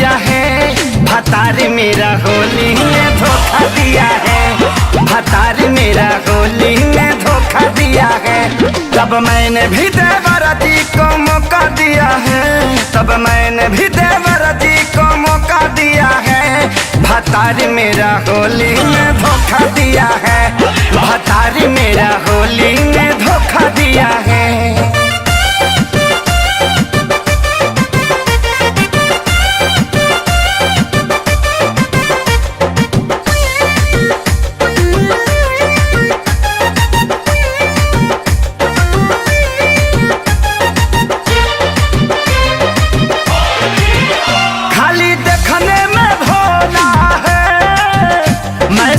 दिया है, भतार मेरा होली में धोखा दिया है, भतार मेरा होली में धोखा दिया है। तब मैंने भी देवरा जी को मौका दिया है, तब मैंने भी देवरा जी को मौका दिया है, भतार मेरा होली में धोखा दिया है, भतार मेरा होली में धोखा दिया है।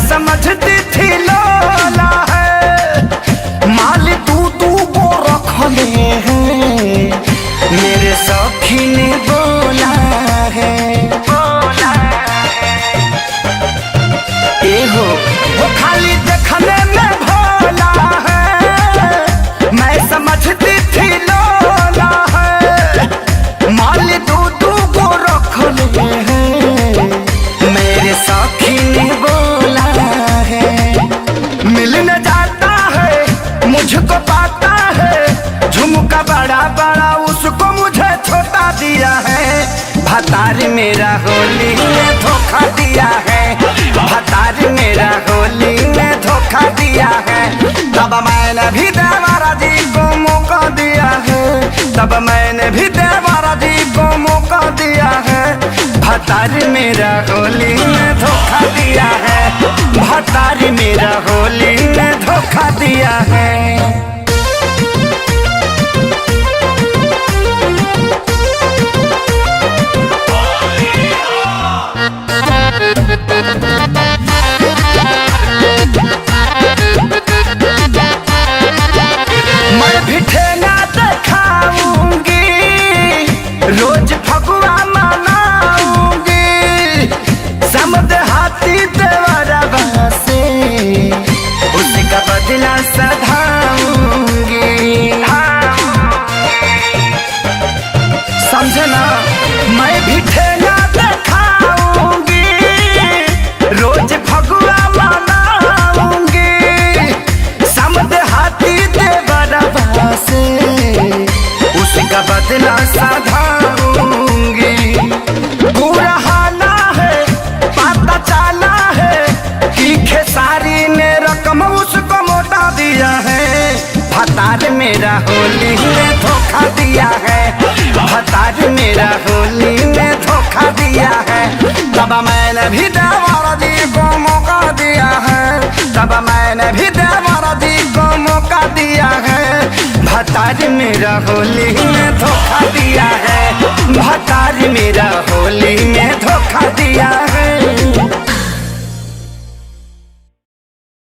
समझती थी लोला है, माल तू को रखले हैं, मेरे सखी ने बोला है, बोला ए हो वो खाली देखने में भोला है, मैं समझती थी लोला है, माल तू को रखले हैं, मेरे सखी ने बोला मिलने जाता है मुझको पाता है, झुमका बड़ा बड़ा उसको मुझे छोटा दिया है, भतार मेरा होली में धोखा दिया है, भतार मेरा होली में धोखा दिया है। तब मैंने भी देवरा जी को मौका दिया है, तब मैंने भी देवरा जी को मौका दिया है, भतार मेरा होली में धोखा दिया है, भतार मेरा होली में धोखा दिया है। मैं भी ठेला दिखाऊंगी, रोज फगुआ मनाऊंगी, समद हाथी देवरा से उसका बदला सधाऊंगी, समझना मैं भी ठेला दिखाऊंगी, रोज फगुआ मनाऊंगी, समद हाथी देवरा से उसका बदला सधाऊंगी। बुरहाना है पता चला है कि खेसारी ने रकम उसको मोटा दिया है, भतार मेरा होली में धोखा दिया है, भतार मेरा होली में धोखा दिया है। तब मैंने भी देवरा जी को मौका दिया है, तब मैंने भी देवरा जी को मौका दिया है, भतार मेरा होली में धोखा दिया है, भतार मेरा होली में धोखा दिया है।